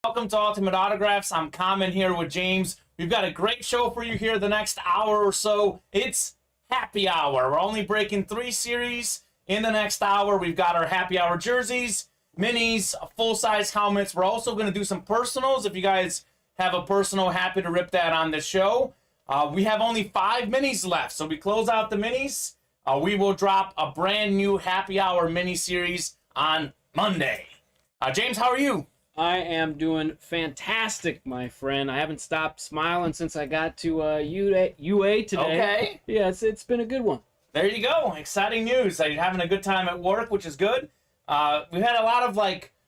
Welcome to Ultimate Autographs. I'm Kamen here with James. We've got a great show for you here the next hour or so. It's happy hour. We're only breaking 3 series in the next hour. We've got our happy hour jerseys, minis, full-size helmets. We're also going to do some personals. If you guys have a personal, happy to rip that on the show. We have only 5 minis left, so we close out the minis. We will drop a brand new happy hour mini series on Monday. James, how are you? I am doing fantastic, my friend. I haven't stopped smiling since I got to UA today. Okay. Yeah, it's been a good one. There you go. Exciting news. You're having a good time at work, which is good. We've had a lot of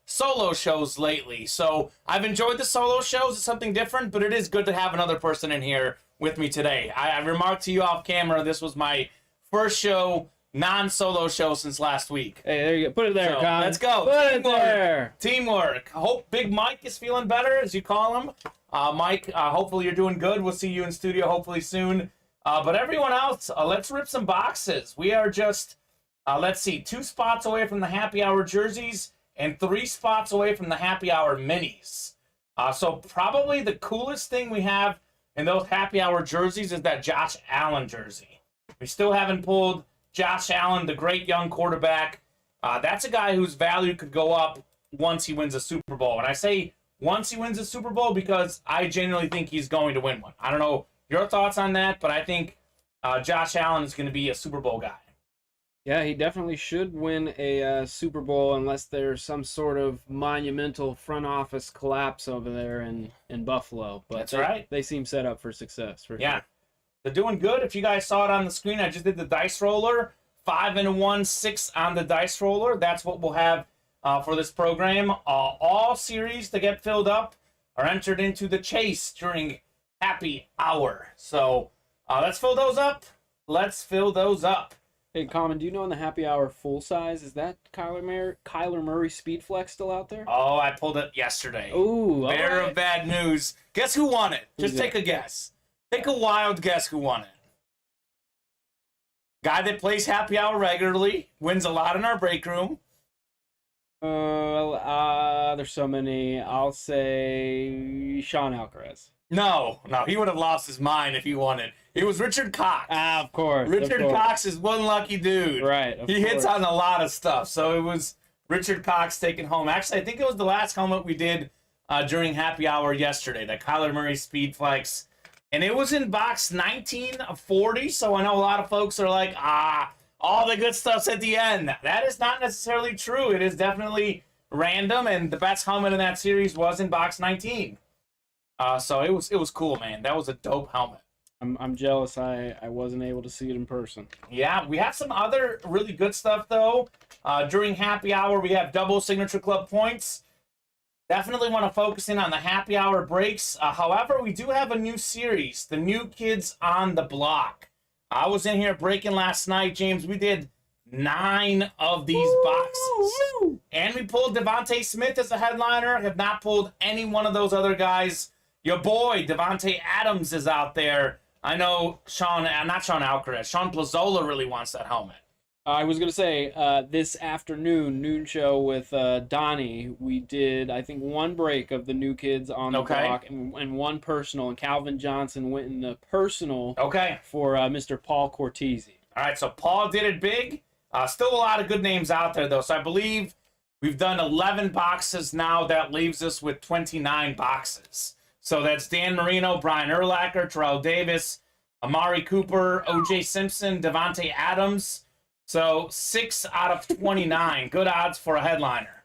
solo shows lately, so I've enjoyed the solo shows. It's something different, but it is good to have another person in here with me today. I remarked to you off camera, this was my first show, non-solo show since last week. Hey, there you go. Put it there, So, Con. let's go. Put it there. Teamwork. I hope Big Mike is feeling better, as you call him. Mike, hopefully you're doing good. We'll see you in studio hopefully soon. But everyone else, let's rip some boxes. We are just, let's see, 2 spots away from the happy hour jerseys and 3 spots away from the happy hour minis. So probably the coolest thing we have in those happy hour jerseys is that Josh Allen jersey. We still haven't pulled Josh Allen, the great young quarterback. That's a guy whose value could go up once he wins a Super Bowl. And I say once he wins a Super Bowl because I genuinely think he's going to win one. I don't know your thoughts on that, but I think Josh Allen is going to be a Super Bowl guy. Yeah, he definitely should win a Super Bowl unless there's some sort of monumental front office collapse over there in Buffalo. But That's right. They seem set up for success. Yeah. Sure. They're doing good. If you guys saw it on the screen, I just did the dice roller. 5 and a 1, 6 on the dice roller. That's what we'll have for this program. All series to get filled up are entered into the chase during happy hour. So let's fill those up. Let's fill those up. Hey, Common, do you know in the happy hour full size, is that Kyler Murray Speed Flex still out there? Oh, I pulled it yesterday. Ooh, Bearer of bad news. Guess who won it? Just Who's take a guess. Take a wild guess who won it. Guy that plays happy hour regularly, wins a lot in our break room. There's so many. I'll say Sean Alcaraz. No, he would have lost his mind if he won it. It was Richard Cox. Of course. Richard Cox is one lucky dude. Right. He hits on a lot of stuff. So it was Richard Cox taking home. Actually, I think it was the last helmet we did during happy hour yesterday, that Kyler Murray Speed Flex. And it was in box 19 of 40, so I know a lot of folks are like, all the good stuff's at the end. That is not necessarily true. It is definitely random, and the best helmet in that series was in box 19. So it was cool, man. That was a dope helmet. I'm jealous I wasn't able to see it in person. Yeah, we have some other really good stuff, though. During happy hour, we have double Signature Club points. Definitely want to focus in on the happy hour breaks. However, we do have a new series, the New Kids on the Block. I was in here breaking last night, James. We did 9 of these boxes. And we pulled Devontae Smith as a headliner. Have not pulled any one of those other guys. Your boy, Devontae Adams, is out there. I know not Sean Alcaraz. Sean Plazola really wants that helmet. I was going to say, this afternoon, noon show with Donnie, we did, I think, 1 break of the New Kids on the Block and 1 personal. And Calvin Johnson went in the personal for Mr. Paul Cortese. All right, so Paul did it big. Still a lot of good names out there, though. So I believe we've done 11 boxes now. That leaves us with 29 boxes. So that's Dan Marino, Brian Urlacher, Terrell Davis, Amari Cooper, O.J. Simpson, Devontae Adams. So 6 out of 29. Good odds for a headliner.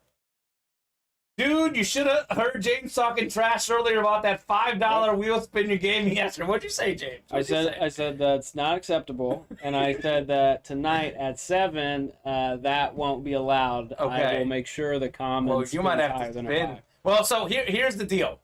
Dude, you should have heard James talking trash earlier about that $5 wheel spin you gave me yesterday. What'd you say, James? I said that's not acceptable, and I said that tonight at 7, that won't be allowed. Okay. I will make sure the comments. Well, you might have to spin. Well, so here's the deal.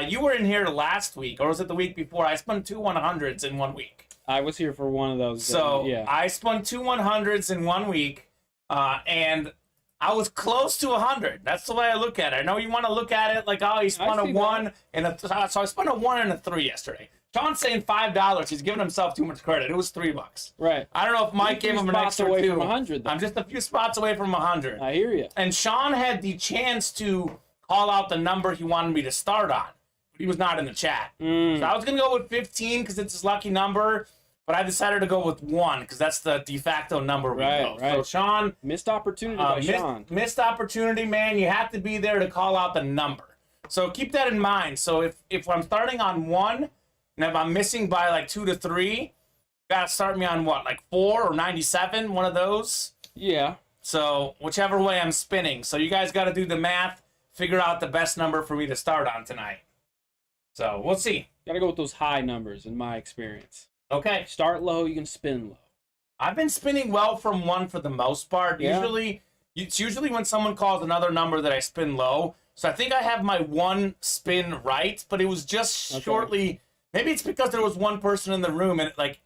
You were in here last week, or was it the week before? I spun 2 100s in 1 week. I was here for one of those. So yeah. I spun 2 100s in 1 week, and I was close to 100. That's the way I look at it. I know you want to look at it like, oh, he spun a 1 and a so I spun a 1 and a 3 yesterday. Sean's saying $5. He's giving himself too much credit. It was $3. Right. I don't know if Mike gave him an extra away 2. From 100. I'm just a few spots away from 100. I hear you. And Sean had the chance to call out the number he wanted me to start on. But he was not in the chat. So I was going to go with 15 because it's his lucky number, but I decided to go with 1 because that's the de facto number we know. Right. So, Sean. Missed opportunity by Sean. Missed opportunity, man. You have to be there to call out the number. So keep that in mind. So if I'm starting on 1, and if I'm missing by like 2 to 3, you got to start me on what, like 4 or 97, one of those? Yeah. So whichever way I'm spinning. So you guys got to do the math, figure out the best number for me to start on tonight. So we'll see. Got to go with those high numbers in my experience. Okay. Start low, you can spin low. I've been spinning well from 1 for the most part. Yeah. It's usually when someone calls another number that I spin low. So I think I have my 1 spin right, but it was just shortly. Maybe it's because there was one person in the room and it like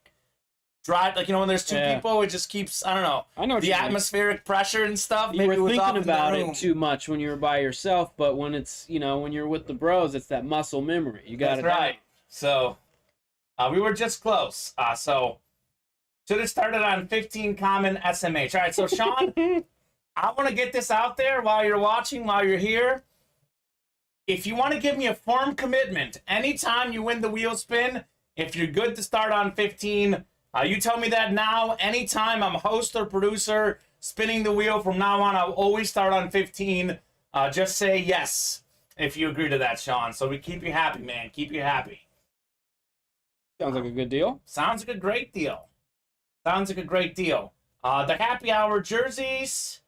drive, like, when there's 2 people, it just keeps, I don't know. I know what the atmospheric pressure and stuff. You maybe were it was thinking about it too much when you were by yourself, but when it's, when you're with the bros, it's that muscle memory. You got it. That's right. So we were just close. So should have started on 15 Kamen SMH. All right, so Sean, I want to get this out there while you're watching, while you're here. If you want to give me a firm commitment, anytime you win the wheel spin, if you're good to start on 15, you tell me that now. Anytime I'm host or producer spinning the wheel from now on, I'll always start on 15. Just say yes if you agree to that, Sean. So we keep you happy, man. Keep you happy. Sounds like a good deal. Sounds like a great deal. Sounds like a great deal. The happy hour jerseys.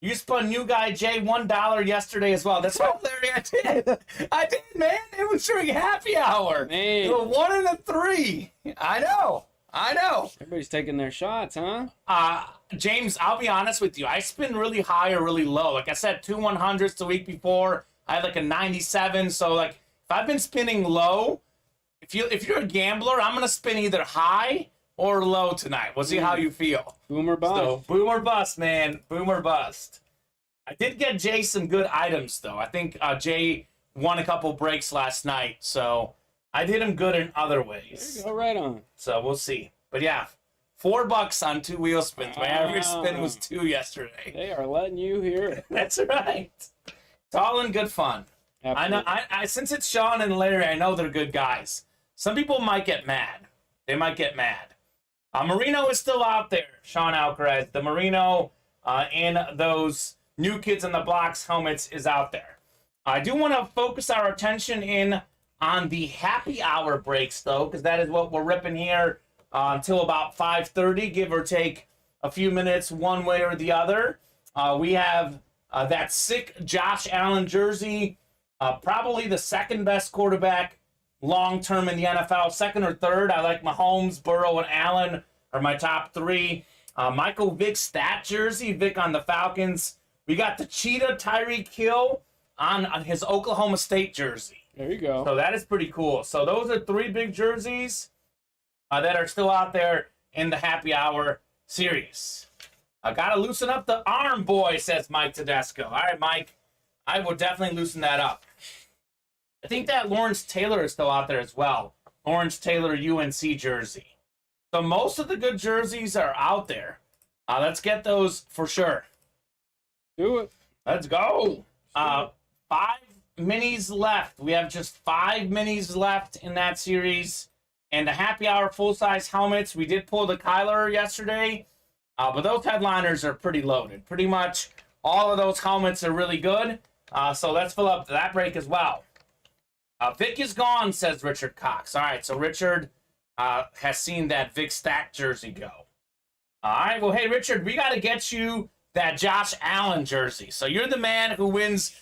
You spun new guy Jay $1 yesterday as well. That's right, Larry. I did. I did, man. It was during happy hour. Man. The 1 and a 3. I know. Everybody's taking their shots, huh? James, I'll be honest with you. I spin really high or really low. Like I said, 2 100s the week before. I had like a 97. So like, if I've been spinning low, if you're a gambler, I'm gonna spin either high or low tonight. We'll see how you feel. Boom or bust. So, boom or bust, man. Boom or bust. I did get Jay some good items, though. I think Jay won a couple breaks last night, so I did him good in other ways. There you go, right on. So we'll see. But yeah, $4 on 2 wheel spins. My average spin was 2 yesterday. They are letting you hear it. That's right. It's all in good fun. Absolutely. I know. Since it's Sean and Larry, I know they're good guys. Some people might get mad. They might get mad. Marino is still out there, Sean Alcaraz. The Marino in those New Kids on the Blocks helmets is out there. I do want to focus our attention in on the happy hour breaks, though, because that is what we're ripping here until about 5:30, give or take a few minutes one way or the other. We have that sick Josh Allen jersey, probably the second best quarterback long-term in the NFL, second or third. I like Mahomes, Burrow, and Allen are my top 3. Michael Vick stat jersey, Vick on the Falcons. We got the Cheetah Tyreek Hill on his Oklahoma State jersey. There you go. So that is pretty cool. So those are 3 big jerseys that are still out there in the happy hour series. I got to loosen up the arm, boy, says Mike Tedesco. All right, Mike, I will definitely loosen that up. I think that Lawrence Taylor is still out there as well. Lawrence Taylor UNC jersey. So most of the good jerseys are out there. Let's get those for sure. Do it. Let's go. 5 minis left. We have just 5 minis left in that series. And the happy hour full-size helmets, we did pull the Kyler yesterday. But those headliners are pretty loaded. Pretty much all of those helmets are really good. So let's fill up that break as well. Vic is gone, says Richard Cox. All right, so Richard has seen that Vic Stack jersey go. All right, well, hey, Richard, we got to get you that Josh Allen jersey. So you're the man who wins,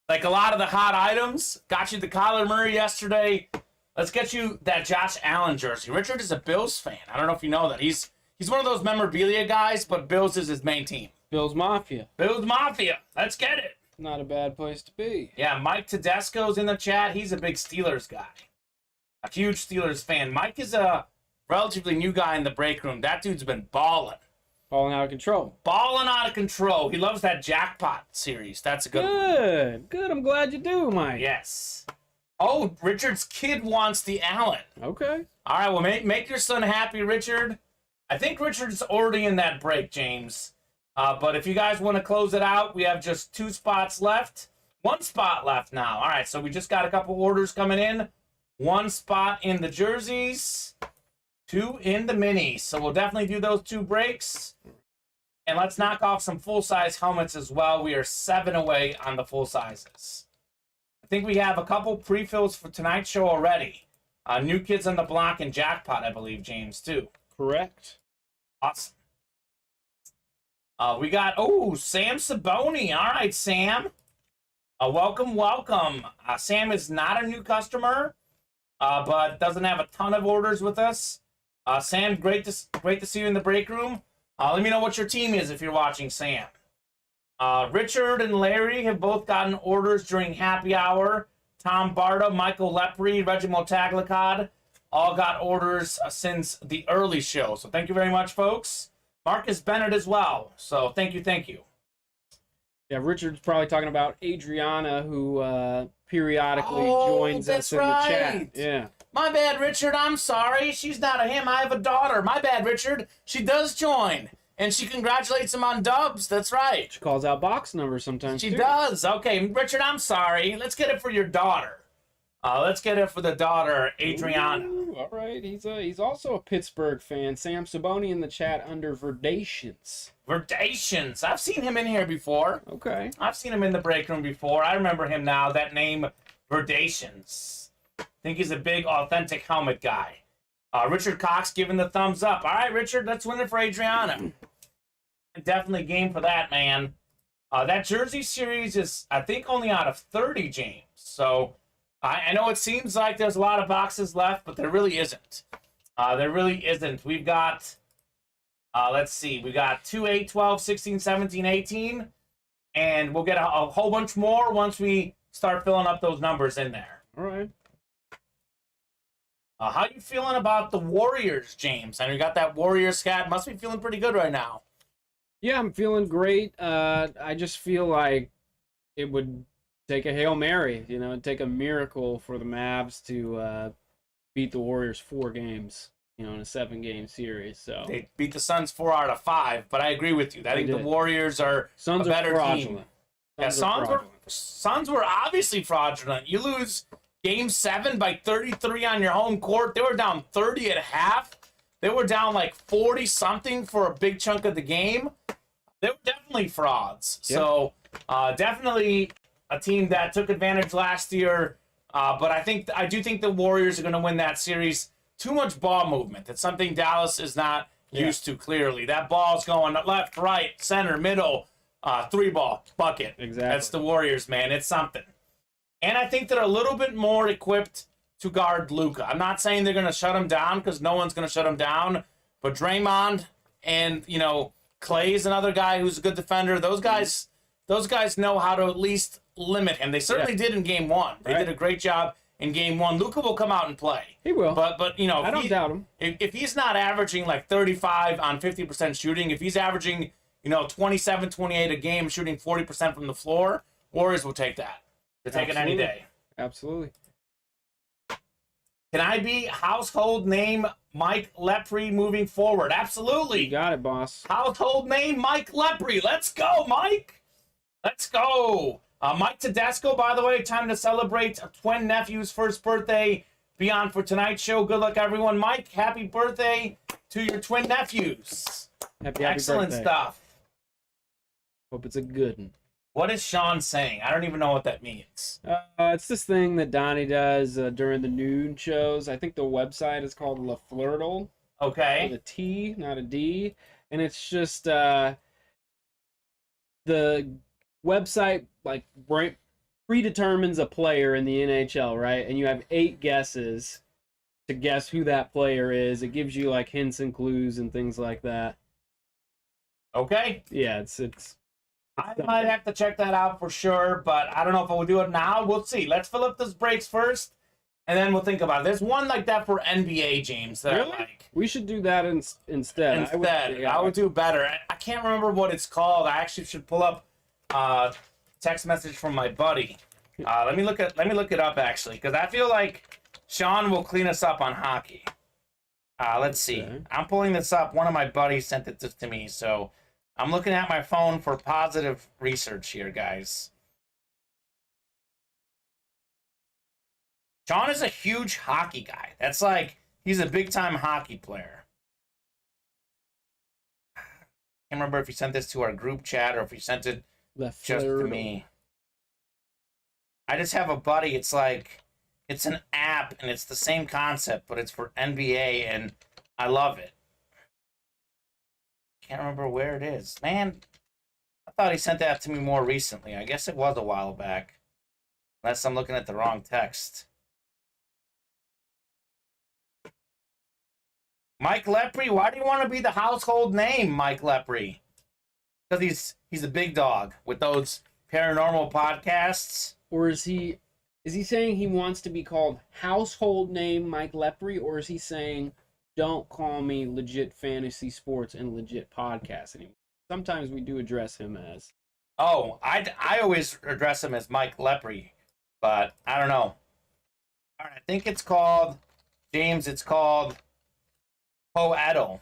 like, a lot of the hot items. Got you the Kyler Murray yesterday. Let's get you that Josh Allen jersey. Richard is a Bills fan. I don't know if you know that. He's one of those memorabilia guys, but Bills is his main team. Bills Mafia. Bills Mafia. Let's get it. Not a bad place to be. Yeah, Mike Tedesco's in the chat. He's a big Steelers guy. A huge Steelers fan. Mike is a relatively new guy in the break room. That dude's been balling. Balling out of control. Balling out of control. He loves that jackpot series. That's a good one. Good. I'm glad you do, Mike. Yes. Oh, Richard's kid wants the Allen. Okay. All right, well, make your son happy, Richard. I think Richard's already in that break, James. But if you guys want to close it out, we have just 2 spots left. One spot left now. All right, so we just got a couple orders coming in. One spot in the jerseys, 2 in the minis. So we'll definitely do those 2 breaks. And let's knock off some full-size helmets as well. We are 7 away on the full sizes. I think we have a couple pre-fills for tonight's show already. New Kids on the Block and Jackpot, I believe, James, too. Correct. Awesome. We got, Sam Saboni. All right, Sam. Welcome. Sam is not a new customer, but doesn't have a ton of orders with us. Sam, great to see you in the break room. Let me know what your team is if you're watching, Sam. Richard and Larry have both gotten orders during happy hour. Tom Barta, Michael Lepre, Reginald Taglacod all got orders since the early show. So thank you very much, folks. Marcus Bennett as well. So thank you. Yeah, Richard's probably talking about Adriana, who periodically joins us in the chat. Yeah. My bad, Richard. I'm sorry. She's not a him. I have a daughter. My bad, Richard. She does join. And she congratulates him on dubs. That's right. She calls out box numbers sometimes, She does. Okay, Richard, I'm sorry. Let's get it for your daughter. Let's get it for the daughter, Adriana. Ooh, all right. He's also a Pittsburgh fan. Sam Saboni in the chat under Verdations. Verdations. I've seen him in here before. Okay. I've seen him in the break room before. I remember him now. That name, Verdations. I think he's a big, authentic helmet guy. Richard Cox giving the thumbs up. All right, Richard, let's win it for Adriana. Definitely game for that, man. That jersey series is, I think, only out of 30, James. So I know it seems like there's a lot of boxes left, but there really isn't. There really isn't. We've got, let's see, we got 2, 8, 12, 16, 17, 18, and we'll get a whole bunch more once we start filling up those numbers in there. All right. How you feeling about the Warriors, James? I know you got that Warriors scat. Must be feeling pretty good right now. Yeah, I'm feeling great. I just feel like it would take a Hail Mary, it'd take a miracle for the Mavs to beat the Warriors 4 games, in a 7-game series. So they beat the Suns 4 out of 5, but I agree with you. I think the Warriors are a better team. Suns were obviously fraudulent. You lose Game 7 by 33 on your home court. They were down 30 at half. They were down like 40-something for a big chunk of the game. They were definitely frauds. Yep. So definitely a team that took advantage last year. But I do think the Warriors are going to win that series. Too much ball movement. That's something Dallas is not used to, clearly. That ball's going left, right, center, middle, 3-ball, bucket. Exactly. That's the Warriors, man. It's something. And I think they're a little bit more equipped to guard Luka. I'm not saying they're going to shut him down, because no one's going to shut him down. But Draymond and, Clay's another guy who's a good defender. Those guys know how to at least limit him. They certainly did in Game 1. They did a great job in Game 1. Luka will come out and play. He will. But I don't doubt him. If he's not averaging like 35 on 50% shooting, if he's averaging, 27, 28 a game, shooting 40% from the floor, Warriors will take that. They're taking any day. Absolutely. Can I be household name Mike Lepre moving forward? Absolutely. You got it, boss. Household name Mike Lepre. Let's go, Mike. Let's go. Mike Tedesco, by the way, time to celebrate a twin nephew's first birthday. Be on for tonight's show. Good luck, everyone. Mike, happy birthday to your twin nephews. Happy Excellent birthday. stuff. Hope it's a good one. What is Sean saying? I don't even know what that means. It's this thing that Donnie does during the noon shows. I think the website is called La Flirtle. Okay. With a T, not a D. And it's just the website predetermines a player in the NHL, right? And you have 8 guesses to guess who that player is. It gives you hints and clues and things like that. Okay. Yeah, it's I might have to check that out for sure, but I don't know if I will do it now. We'll see. Let's fill up those breaks first, and then we'll think about it. There's one like that for NBA, James, that really? I like. We should do that instead. I would do better. I can't remember what it's called. I actually should pull up text message from my buddy. Let me look it up, actually, because I feel like Sean will clean us up on hockey. Let's see. Okay. I'm pulling this up. One of my buddies sent it to me, so I'm looking at my phone for positive research here, guys. Sean is a huge hockey guy. That's like, he's a big-time hockey player. I can't remember if he sent this to our group chat or if he sent it just to me. I just have a buddy. It's like, it's an app, and it's the same concept, but it's for NBA, and I love it. Can't remember where it is. Man, I thought he sent that to me more recently. I guess it was a while back. Unless I'm looking at the wrong text. Mike Lepre, why do you want to be the household name, Mike Lepre? Because he's a big dog with those paranormal podcasts. Or is he saying he wants to be called household name Mike Lepre, or is he saying don't call me legit fantasy sports and legit podcast anymore? Sometimes we do address him as. Oh, I always address him as Mike Lepre, but I don't know. All right, I think it's called, James, it's called Poeto.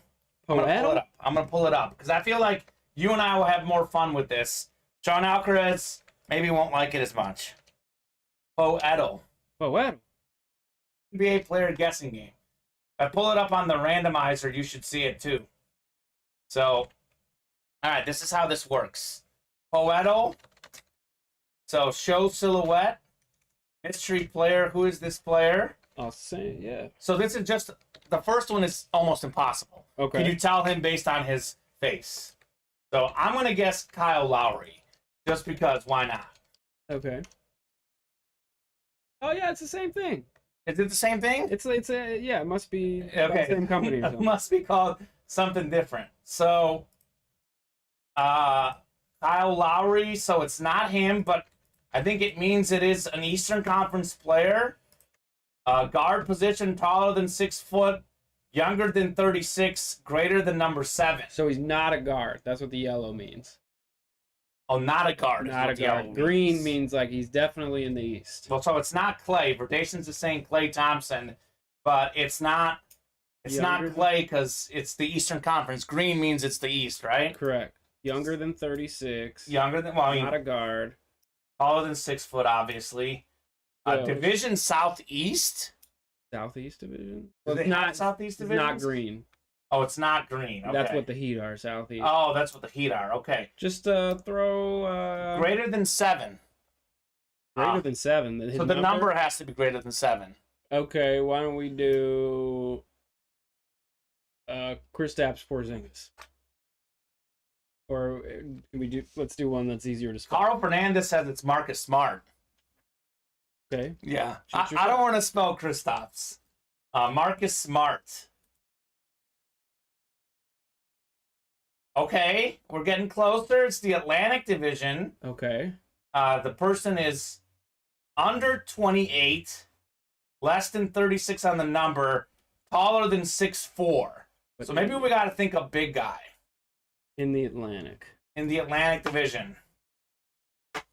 I'm going to pull it up because I feel like you and I will have more fun with this. Sean Alcaraz maybe won't like it as much. Poeto. NBA player guessing game. If I pull it up on the randomizer, you should see it too. So, all right, this is how this works. Poeto. So, show silhouette. Mystery player. Who is this player? I'll say, yeah. So, this is just, the first one is almost impossible. Okay. Can you tell him based on his face? So, I'm going to guess Kyle Lowry. Just because, why not? Okay. Oh, yeah, it's the same thing. Is it the same thing? It's yeah, it must be okay. the same company or something. It must be called something different. So, Kyle Lowry, so it's not him, but I think it means it is an Eastern Conference player. Guard position, taller than 6 foot, younger than 36, greater than number 7. So he's not a guard. That's what the yellow means. Oh, not a guard. Not a guard. Green means like he's definitely in the East. Well, so it's not Clay. Verdations is saying Clay Thompson, but it's not. It's not Clay because it's the Eastern Conference. Green means it's the East, right? Correct. Younger than 36. Younger than, well, I mean, not a guard. Taller than 6 foot, obviously. Division Southeast. Southeast Division. Well, it's not Southeast Division. Not green. Oh, it's not green. Okay. That's what the Heat are, Southeast. Oh, that's what the Heat are. Okay. Just throw... greater than 7. Greater than 7. So the number has to be greater than 7. Okay, why don't we do... Kristaps Porzingis. Or can we do... Let's do one that's easier to spell. Carl Fernandez says it's Marcus Smart. Okay. Yeah. I don't want to spell Kristaps. Marcus Smart. Okay, we're getting closer. It's the Atlantic Division. Okay. The person is under 28, less than 36 on the number, taller than 6'4". So maybe we got to think a big guy. In the Atlantic. In the Atlantic Division. Let's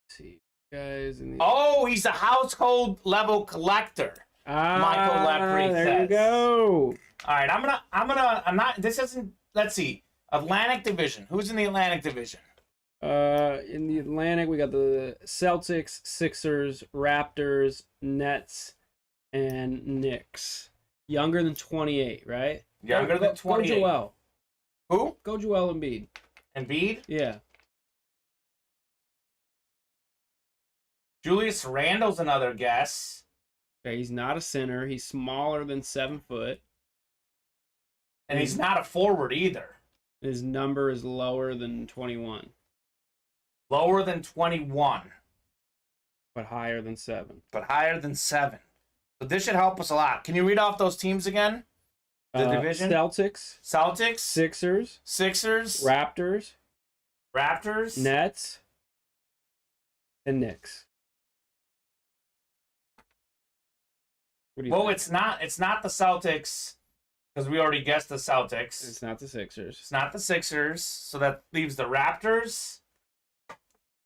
see. Guys in the... Oh, he's a household level collector. Michael Lepre there says. you go. All right, I'm not, this isn't, let's see. Atlantic Division. Who's in the Atlantic Division? In the Atlantic, we got the Celtics, Sixers, Raptors, Nets, and Knicks. Younger than 28, right? Younger than 28. Go Joel. Who? Go Joel Embiid. Embiid? Yeah. Julius Randle's another guess. Okay, he's not a center. He's smaller than 7 foot. And he's not a forward either. His number is lower than 21. Lower than 21. But higher than 7. But higher than 7. So this should help us a lot. Can you read off those teams again? The division? Celtics. Sixers. Raptors. Nets. And Knicks. Well, think? It's not the Celtics, because we already guessed the Celtics. It's not the Sixers. It's not the Sixers, so that leaves the Raptors,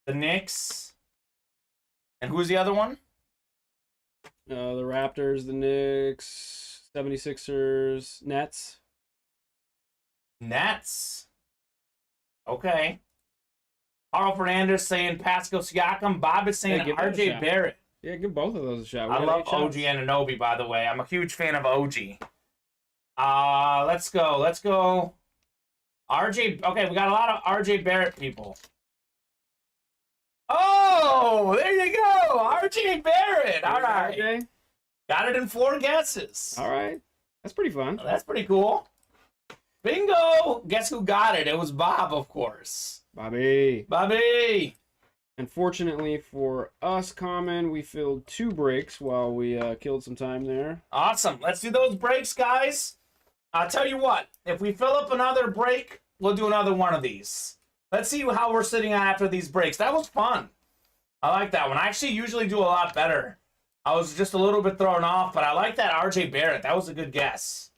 the Knicks, and who's the other one? The Raptors, the Knicks, 76ers, Nets. Nets. Okay. Carl Fernandez saying Pascal Siakam. Bob is saying RJ Barrett. Yeah, give both of those a shot. I love OG Ananobi, by the way. I'm a huge fan of OG. Let's go. Let's go. RJ. Okay, we got a lot of RJ Barrett people. Oh, there you go. RJ Barrett. All right. RJ. Got it in 4 guesses. All right. That's pretty fun. That's pretty cool. Bingo. Guess who got it? It was Bob, of course. Bobby. Bobby. Unfortunately for us, Kamen, we filled 2 breaks while we killed some time there. Awesome. Let's do those breaks, guys. I'll tell you what. If we fill up another break, we'll do another one of these. Let's see how we're sitting after these breaks. That was fun. I like that one. I actually usually do a lot better. I was just a little bit thrown off, but I like that RJ Barrett. That was a good guess.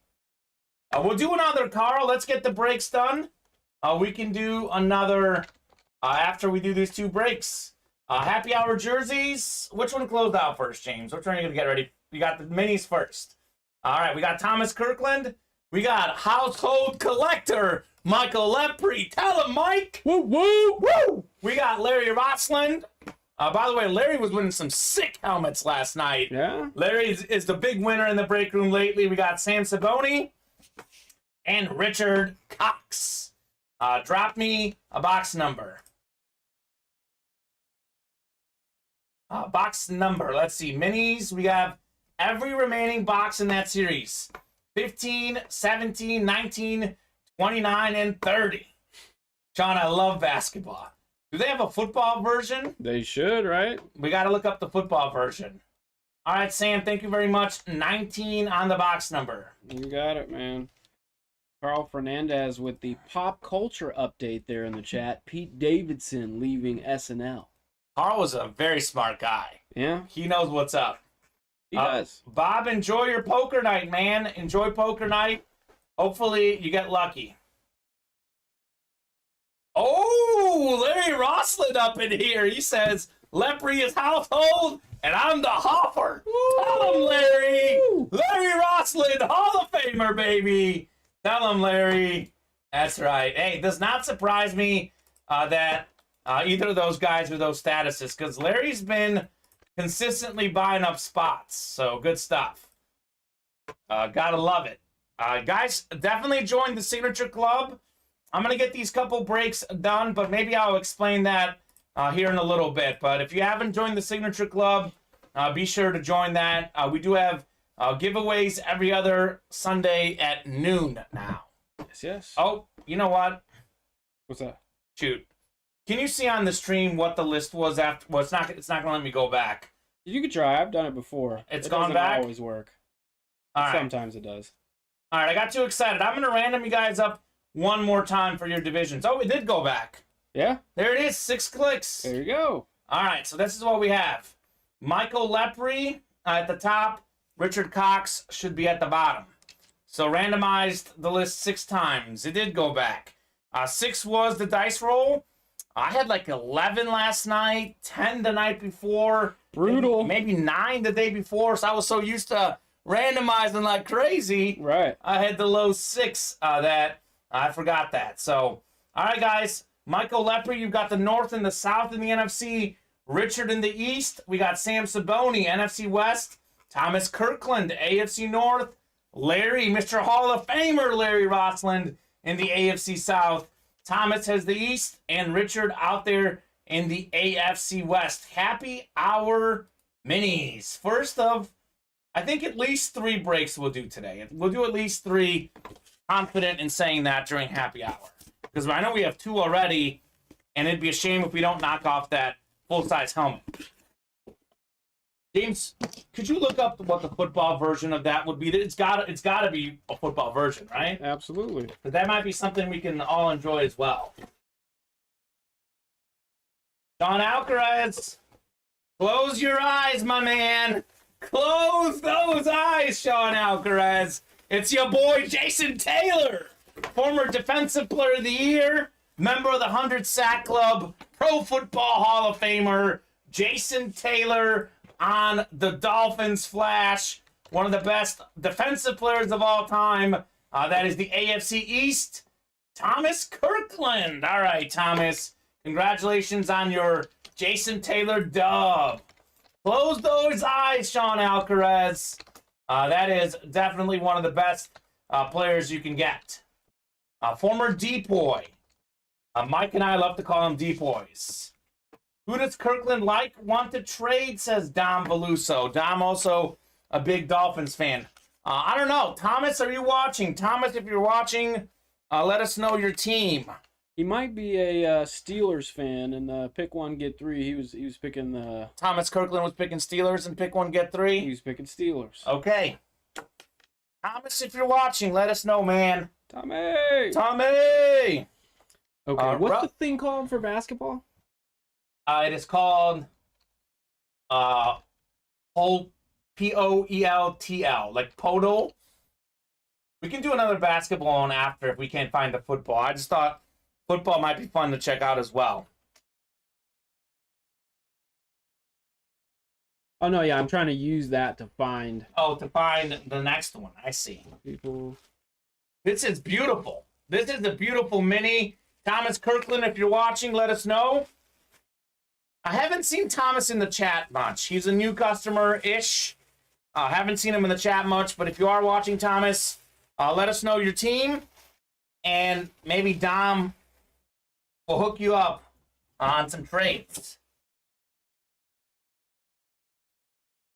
We'll do another, Carl. Let's get the breaks done. We can do another after we do these 2 breaks. Happy Hour jerseys. Which one closed out first, James? Which one are you going to get ready? You got the minis first. All right, we got Thomas Kirkland. We got Household Collector, Michael Lepre. Tell him, Mike. Woo, woo, woo. We got Larry Rossland. By the way, Larry was winning some sick helmets last night. Yeah. Larry is the big winner in the break room lately. We got Sam Saboni and Richard Cox. Drop me a box number. Box number. Let's see. Minis. We have every remaining box in that series. 15, 17, 19, 29, and 30. Sean, I love basketball. Do they have a football version? They should, right? We got to look up the football version. All right, Sam, thank you very much. 19 on the box number. You got it, man. Carl Fernandez with the pop culture update there in the chat. Pete Davidson leaving SNL. Carl was a very smart guy. Yeah? He knows what's up. He does. Bob, enjoy your poker night, man. Enjoy poker night. Hopefully you get lucky. Oh, Larry Rossland up in here. He says, Lepre is household, and I'm the Hoffer. Tell him, Larry. Larry Rossland, Hall of Famer, baby. Tell him, Larry. That's right. Hey, it does not surprise me that either of those guys are those statuses, because Larry's been consistently buying up spots. So, good stuff. Gotta love it. Guys, definitely join the Signature Club. I'm going to get these couple breaks done, but maybe I'll explain that here in a little bit. But if you haven't joined the Signature Club, be sure to join that. We do have giveaways every other Sunday at noon now. Yes, yes. Oh, you know what? What's that? Shoot. Can you see on the stream what the list was after? Well, it's not going to let me go back. You could try. I've done it before. It's it gone back? Doesn't always work. All right. Sometimes it does. All right, I got too excited. I'm going to random you guys up one more time for your divisions. Oh, it did go back. Yeah? There it is, 6 clicks. There you go. All right, so this is what we have. Michael Lepre at the top. Richard Cox should be at the bottom. So randomized the list 6 times. It did go back. 6 was the dice roll. I had like 11 last night, 10 the night before. Brutal. Maybe 9 the day before, so I was so used to randomizing like crazy. Right. I had the low 6 that I forgot that. So, all right, guys. Michael Lepre, you've got the North and the South in the NFC. Richard in the East. We got Sam Saboni, NFC West. Thomas Kirkland, AFC North. Larry, Mr. Hall of Famer, Larry Rossland in the AFC South. Thomas has the East, and Richard out there in the AFC West. Happy Hour Minis. First of, I think at least 3 breaks we'll do today. We'll do at least 3. Confident in saying that during Happy Hour. Because I know we have 2 already, and it'd be a shame if we don't knock off that full-size helmet. James, could you look up what the football version of that would be? It's got to be a football version, right? Absolutely. But that might be something we can all enjoy as well. Don Alcaraz, close your eyes, my man. Close those eyes, Sean Alcaraz. It's your boy, Jason Taylor, former Defensive Player of the Year, member of the 100 Sack Club, Pro Football Hall of Famer, Jason Taylor on the Dolphins Flash, one of the best defensive players of all time. That is the AFC East, Thomas Kirkland. All right, Thomas, congratulations on your Jason Taylor dub. Close those eyes, Sean Alcaraz. That is definitely one of the best players you can get. Former Depoy. Mike and I love to call him Depoys. Who does Kirkland want to trade, says Dom Veluso. Dom also a big Dolphins fan. I don't know. Thomas, are you watching? Thomas, if you're watching, let us know your team. He might be a Steelers fan, and pick one, get three. He was picking the... Thomas Kirkland was picking Steelers and pick one, get three? He was picking Steelers. Okay. Thomas, if you're watching, let us know, man. Tommy! Tommy! Okay, what's the thing called for basketball? It is called Poeltl, like Podol. We can do another basketball one after if we can't find the football. I just thought football might be fun to check out as well. Oh, no, yeah, I'm trying to use that to find... Oh, to find the next one. I see. People. This is beautiful. This is a beautiful mini. Thomas Kirkland, if you're watching, let us know. I haven't seen Thomas in the chat much. He's a new customer-ish. Haven't seen him in the chat much, but if you are watching, Thomas, let us know your team, and maybe Dom will hook you up on some trades.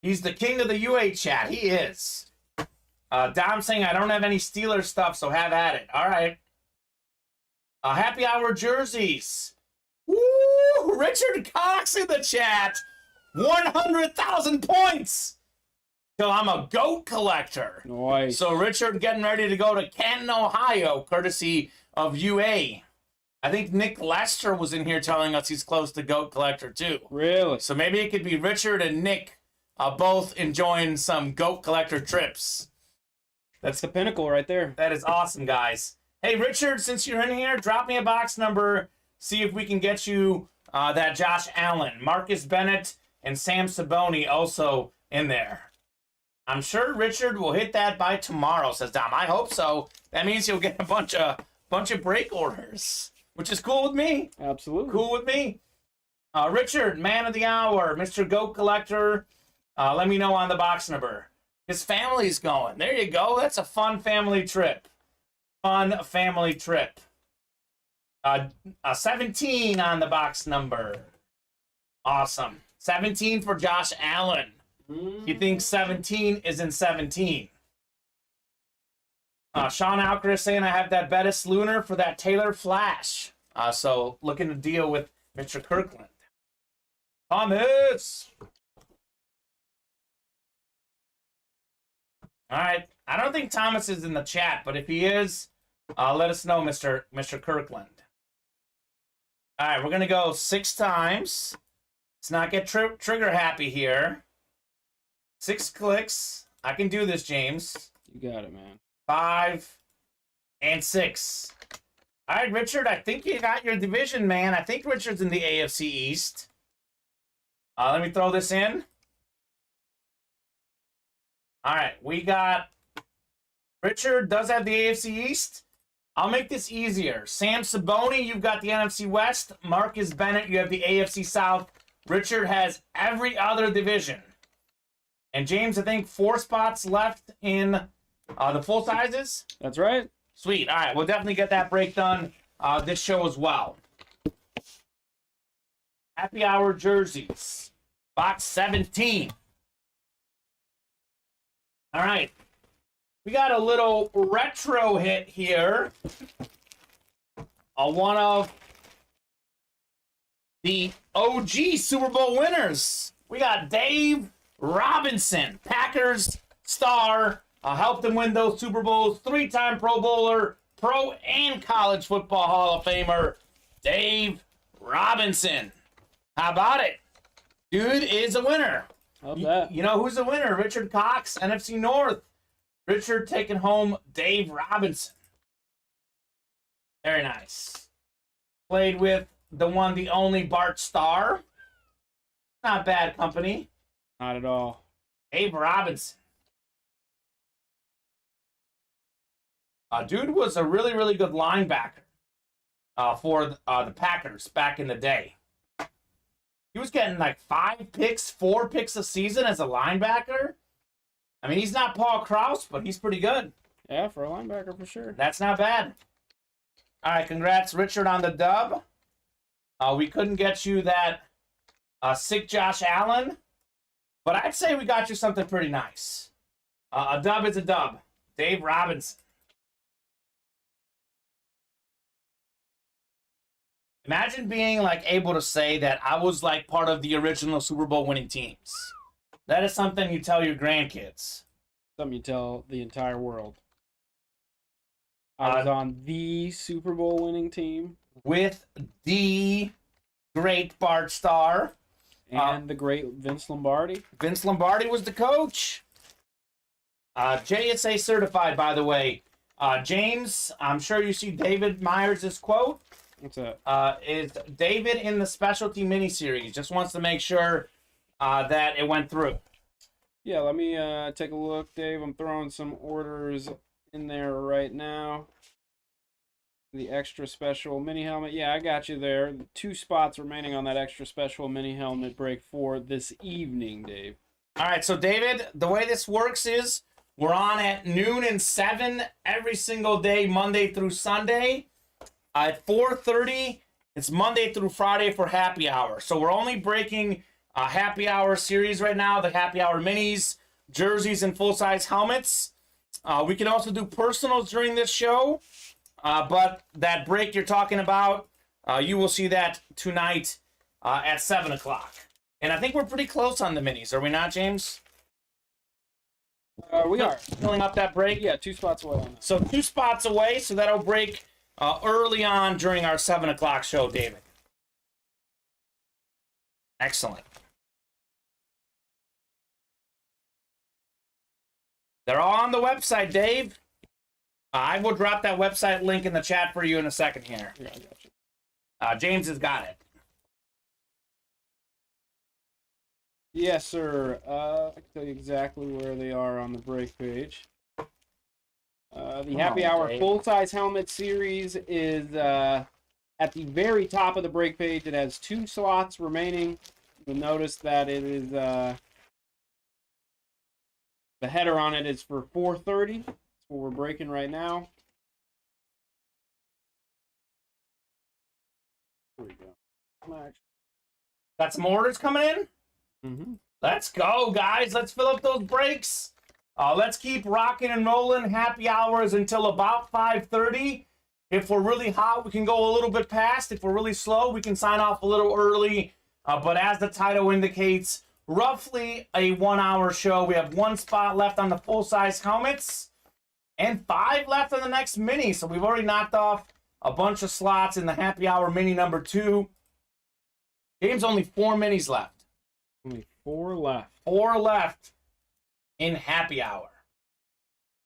He's the king of the UA chat. He is. Dom saying, I don't have any Steelers stuff, so have at it. All right. Happy Hour jerseys. Woo! Richard Cox in the chat. 100,000 points. So I'm a GOAT collector. Nice. So Richard getting ready to go to Canton, Ohio, courtesy of UA. I think Nick Lester was in here telling us he's close to GOAT collector too. Really? So maybe it could be Richard and Nick both enjoying some GOAT collector trips. That's the pinnacle right there. That is awesome, guys. Hey, Richard, since you're in here, drop me a box number. See if we can get you that Josh Allen, Marcus Bennett, and Sam Saboni also in there. I'm sure Richard will hit that by tomorrow, says Dom. I hope so. That means he'll get a bunch of break orders, which is cool with me. Absolutely. Cool with me. Richard, man of the hour, Mr. GOAT Collector. Let me know on the box number. His family's going. There you go. That's a fun family trip. Fun family trip. 17 on the box number. Awesome. 17 for Josh Allen. He thinks 17 is in 17. Sean Alcaraz saying I have that Bettis Lunar for that Taylor Flash. So looking to deal with Mr. Kirkland. Thomas! All right. I don't think Thomas is in the chat, but if he is, let us know, Mr. Kirkland. All right, we're going to go 6 times. Let's not get trigger happy here. 6 clicks. I can do this, James. You got it, man. 5 and 6. All right, Richard, I think you got your division, man. I think Richard's in the AFC East. Let me throw this in. All right, we got Richard does have the AFC East. I'll make this easier. Sam Saboni, you've got the NFC West. Marcus Bennett, you have the AFC South. Richard has every other division. And James, I think 4 spots left in the full sizes. That's right. Sweet. All right, we'll definitely get that break done this show as well. Happy Hour jerseys. Box 17. All right. We got a little retro hit here. One of the OG Super Bowl winners. We got Dave Robinson, Packers star, helped him win those Super Bowls, 3-time Pro Bowler, Pro and College Football Hall of Famer, Dave Robinson. How about it? Dude is a winner. How's that? You know who's the winner? Richard Cox, NFC North. Richard taking home Dave Robinson. Very nice. Played with the one, the only Bart Starr. Not bad company. Not at all. Dave Robinson. Dude was a really, really good linebacker for the Packers back in the day. He was getting like 5 picks, 4 picks a season as a linebacker. I mean, he's not Paul Krause, but he's pretty good. Yeah, for a linebacker for sure. That's not bad. All right, congrats, Richard, on the dub. We couldn't get you that sick Josh Allen, but I'd say we got you something pretty nice. A dub is a dub. Dave Robinson. Imagine being like able to say that I was like part of the original Super Bowl winning teams. That is something you tell your grandkids. Something you tell the entire world. I was on the Super Bowl winning team. With the great Bart Starr. And the great Vince Lombardi. Vince Lombardi was the coach. JSA certified, by the way. James, I'm sure you see David Myers' quote. What's that? Is David in the specialty miniseries? Just wants to make sure that it went through. Yeah, let me take a look, Dave. I'm throwing some orders in there right now. The extra special mini helmet. Yeah, I got you there. 2 spots remaining on that extra special mini helmet break for this evening, Dave. All right, so David, the way this works is we're on at noon and 7 every single day, Monday through Sunday. At 4:30, it's Monday through Friday for happy hour. So we're only breaking a happy hour series right now, the happy hour minis, jerseys, and full-size helmets. We can also do personals during this show, but that break you're talking about, you will see that tonight at 7 o'clock. And I think we're pretty close on the minis, are we not, James? We are. Filling up that break? Yeah, 2 spots away on that. So 2 spots away, so that'll break early on during our 7 o'clock show, David. Excellent. They're all on the website, Dave. I will drop that website link in the chat for you in a second here. Yeah, I got you. James has got it. Yes, sir. I can tell you exactly where they are on the break page. The Happy Hour Dave. full-size helmet series is at the very top of the break page. It has 2 slots remaining. You'll notice that it is the header on it is for 4:30. That's what we're breaking right now. Here we go. Got some orders coming in? Mm-hmm. Let's go, guys. Let's fill up those breaks. Let's keep rocking and rolling. Happy hours until about 5:30. If we're really hot, we can go a little bit past. If we're really slow, we can sign off a little early. But as the title indicates, roughly a 1-hour show. We have 1 spot left on the full-size helmets and 5 left on the next mini. So we've already knocked off a bunch of slots in the happy hour mini number 2. James, only 4 minis left. Only 4 left. 4 left in happy hour.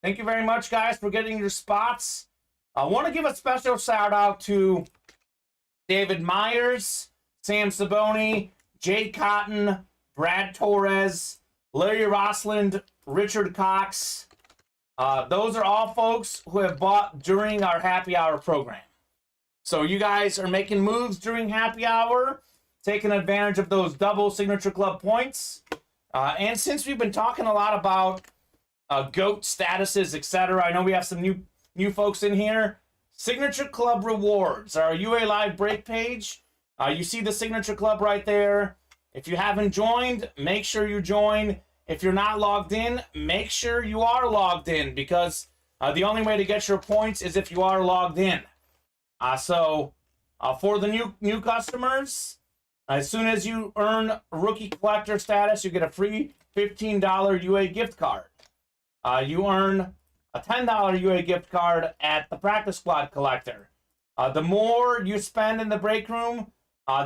Thank you very much, guys, for getting your spots. I want to give a special shout out to David Myers, Sam Saboni, Jay Cotton, Brad Torres, Larry Rosland, Richard Cox. Those are all folks who have bought during our happy hour program. So you guys are making moves during happy hour, taking advantage of those double Signature Club points. And since we've been talking a lot about GOAT statuses, etc., I know we have some new folks in here. Signature Club rewards, our UA Live break page. You see the Signature Club right there. If you haven't joined, make sure you join. If you're not logged in, make sure you are logged in, because the only way to get your points is if you are logged in. So for the new customers, as soon as you earn rookie collector status, you get a free $15 UA gift card. You earn a $10 UA gift card at the practice squad collector. The more you spend in the break room,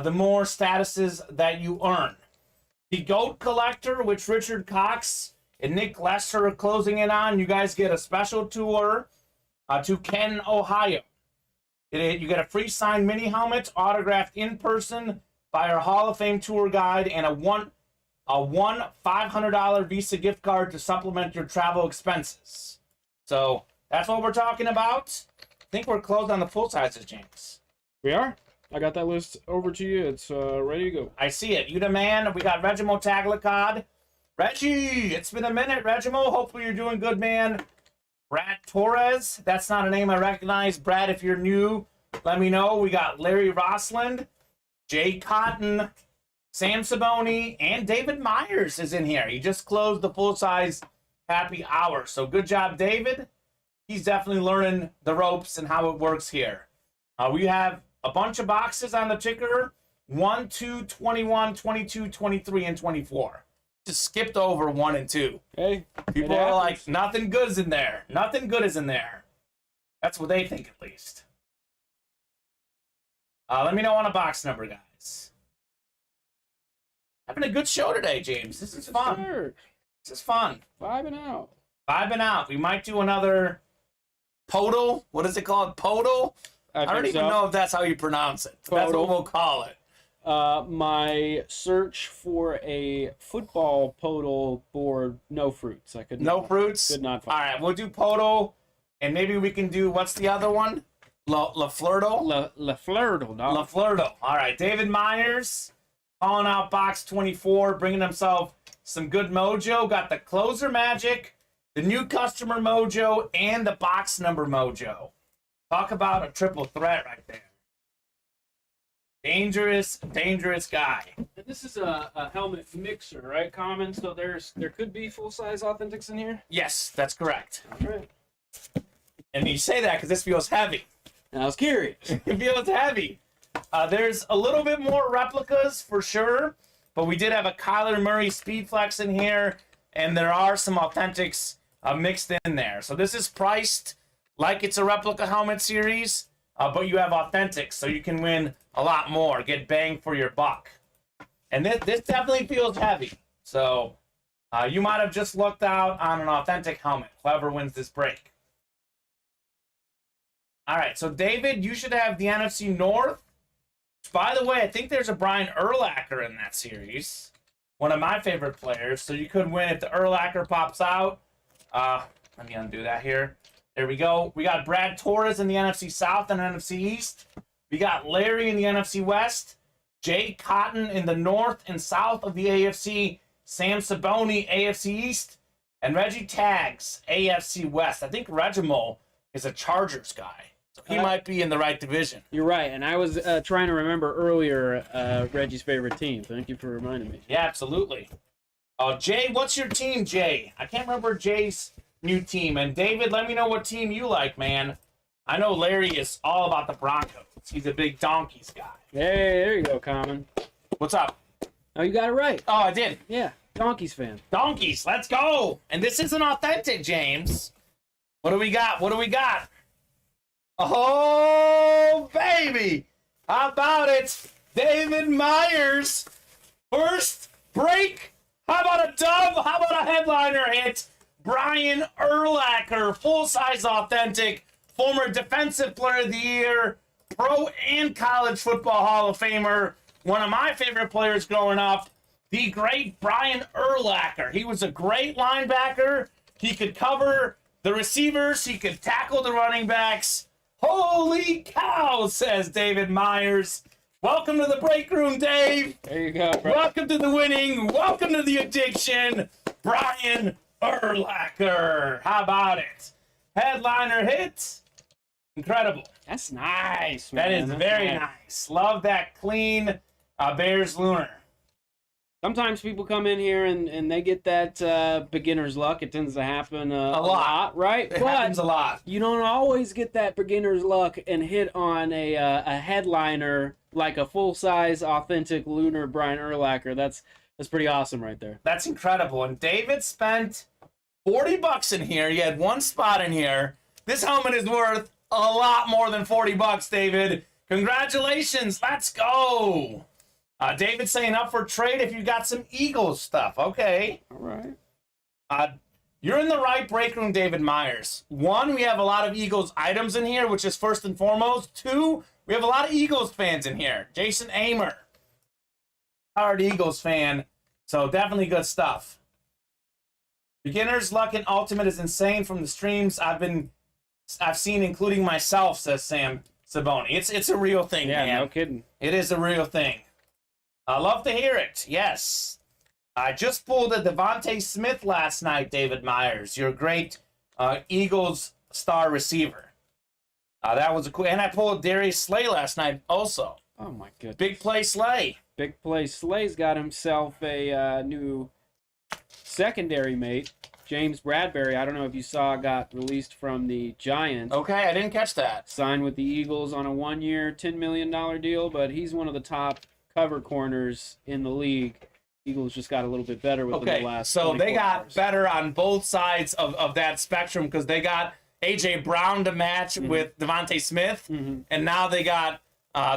the more statuses that you earn. The GOAT collector, which Richard Cox and Nick Lester are closing in on, you guys get a special tour to Canton, Ohio. You get a free signed mini helmet, autographed in person by our Hall of Fame tour guide, and a one $500 Visa gift card to supplement your travel expenses. So that's what we're talking about. I think we're closed on the full sizes, James. We are? I got that list over to you. It's ready to go. I see it. You the man. We got Regimo Taglicod. Reggie, it's been a minute, Regimo. Hopefully you're doing good, man. Brad Torres. That's not a name I recognize. Brad, if you're new, let me know. We got Larry Rossland, Jay Cotton, Sam Saboni, and David Myers is in here. He just closed the full-size happy hour. So good job, David. He's definitely learning the ropes and how it works here. We have a bunch of boxes on the ticker. 1, 2, 21, 22, 23, and 24. Just skipped over 1 and 2. Hey, people are like, nothing good is in there. Nothing good is in there. That's what they think, at least. Let me know on a box number, guys. Having a good show today, James. This is fun. Sure. This is fun. Vibing out. Vibing out. We might do another Podal. What is it called? Podal? I don't even know if that's how you pronounce it. That's what we'll call it. My search for a football podal board, no fruits. I could no fruits. Could not find. All right, we'll do podal, and maybe we can do what's the other one? La Flirtle. La Flirtle. No. La Flirtle. All right, David Myers calling out box 24, bringing himself some good mojo. Got the closer magic, the new customer mojo, and the box number mojo. Talk about a triple threat right there. Dangerous, dangerous guy. And this is a helmet mixer, right, Kamen? So there could be full-size authentics in here? Yes, that's correct. All right. And you say that because this feels heavy. I was curious. It feels heavy. There's a little bit more replicas for sure, but we did have a Kyler Murray Speedflex in here, and there are some authentics mixed in there. So this is priced like it's a replica helmet series, but you have authentics, so you can win a lot more, get bang for your buck. And this definitely feels heavy. So you might have just looked out on an authentic helmet. Whoever wins this break. All right, so David, you should have the NFC North. By the way, I think there's a Brian Urlacher in that series. One of my favorite players. So you could win if the Urlacher pops out. Let me undo that here. There we go. We got Brad Torres in the NFC South and NFC East. We got Larry in the NFC West. Jay Cotton in the North and South of the AFC. Sam Saboni, AFC East. And Reggie Tags, AFC West. I think Regimo is a Chargers guy. So he might be in the right division. You're right, and I was trying to remember earlier Reggie's favorite team. Thank you for reminding me. Yeah, absolutely. Jay, what's your team, Jay? I can't remember Jay's new team. And David, let me know what team you like, man. I know Larry is all about the Broncos. He's a big Donkeys guy. Hey, there you go, Kamen. What's up? Oh, you got it right. Oh, I did. Yeah, Donkeys fan. Donkeys, let's go. And this isn't authentic, James. What do we got? What do we got? Oh, baby. How about it? David Myers. First break. How about a dub? How about a headliner hit? Brian Urlacher, full-size authentic, former Defensive Player of the Year, Pro and College Football Hall of Famer, one of my favorite players growing up, the great Brian Urlacher. He was a great linebacker. He could cover the receivers. He could tackle the running backs. Holy cow, says David Myers. Welcome to the break room, Dave. There you go, bro. Welcome to the winning. Welcome to the addiction. Brian Urlacher. How about it? Headliner hit. Incredible. That's nice, man. That is very nice. Love that clean Bears Lunar. Sometimes people come in here and they get that beginner's luck. It tends to happen a lot, right? It happens a lot. You don't always get that beginner's luck and hit on a headliner like a full-size, authentic Lunar Brian Urlacher. That's pretty awesome right there. That's incredible. And David spent $40 in here. He had one spot in here. This helmet is worth a lot more than $40, David. Congratulations. Let's go. David saying up for trade if you got some Eagles stuff. Okay. All right. You're in the right break room, David Myers. One, we have a lot of Eagles items in here, which is first and foremost. Two, we have a lot of Eagles fans in here. Jason Amer, hard Eagles fan. So definitely good stuff. Beginner's luck and ultimate is insane from the streams I've seen, including myself, says Sam Saboni. It's a real thing, Yeah, man. no kidding. It is a real thing. I love to hear it. Yes. I just pulled a Devontae Smith last night, David Myers, your great Eagles star receiver. That was a cool. And I pulled Darius Slay last night also. Oh, my goodness. Big play Slay. Big play. Slay's got himself a new secondary mate. James Bradbury, I don't know if you saw, got released from the Giants. Okay, I didn't catch that. Signed with the Eagles on a 1-year, $10 million deal, but he's one of the top cover corners in the league. Eagles just got a little bit better with the last. So they got hours. better on both sides of that spectrum because they got A.J. Brown to match with Devontae Smith, and now they got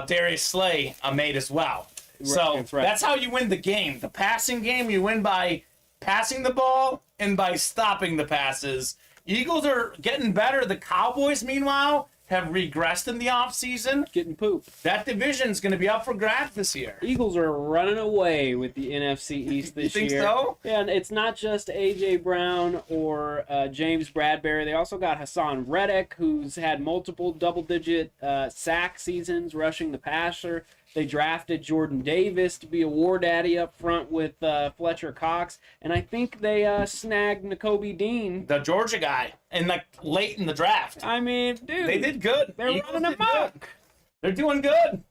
Darius Slay made as well. So that's how you win the game. The passing game, you win by passing the ball and by stopping the passes. Eagles are getting better. The Cowboys, meanwhile, have regressed in the offseason. Getting pooped. That division's going to be up for grabs this year. Eagles are running away with the NFC East this year. You think so? Yeah, and it's not just A.J. Brown or James Bradbury. They also got Hassan Reddick, who's had multiple double-digit sack seasons rushing the passer. They drafted Jordan Davis to be a war daddy up front with Fletcher Cox. And I think they snagged Nakobe Dean. The Georgia guy, late in the draft. I mean, dude. They did good. They're Eagles running did amok. good. They're doing good.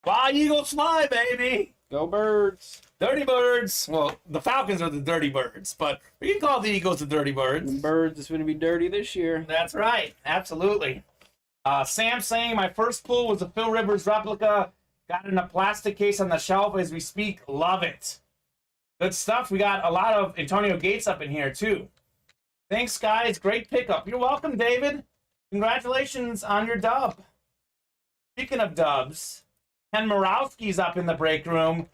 Fly, Eagles, fly, baby. Go Birds. Dirty Birds. Well, the Falcons are the Dirty Birds, but we can call the Eagles the Dirty Birds. The Birds is going to be dirty this year. That's right. Absolutely. Sam saying my first pull was a Phil Rivers replica. Got it in a plastic case on the shelf as we speak. Love it. Good stuff. We got a lot of Antonio Gates up in here, too. Thanks, guys. Great pickup. You're welcome, David. Congratulations on your dub. Speaking of dubs, Ken Morawski's up in the break room,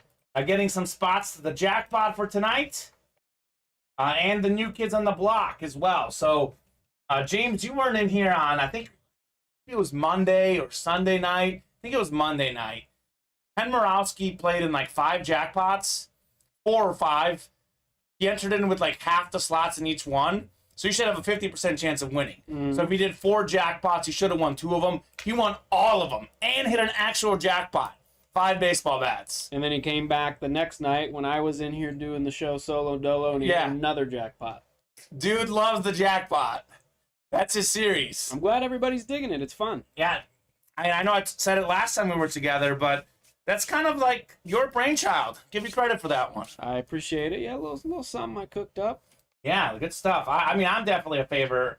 getting some spots to the jackpot for tonight, and the new kids on the block as well. So, James, you weren't in here on, I think it was Monday or Sunday night. I think it was Monday night. Ken Morawski played in 5 jackpots, 4 or 5. He entered in with half the slots in each one. So you should have a 50% chance of winning. So if he did 4 jackpots, he should have won 2 of them. He won all of them and hit an actual jackpot. 5 baseball bats. And then he came back the next night when I was in here doing the show solo dolo, and he hit another jackpot. Dude loves the jackpot. That's his series. I'm glad everybody's digging it. It's fun. Yeah. I know I said it last time we were together, but that's kind of like your brainchild. Give you credit for that one. I appreciate it. Yeah, a little something I cooked up. Yeah, good stuff. I mean, I'm definitely a favor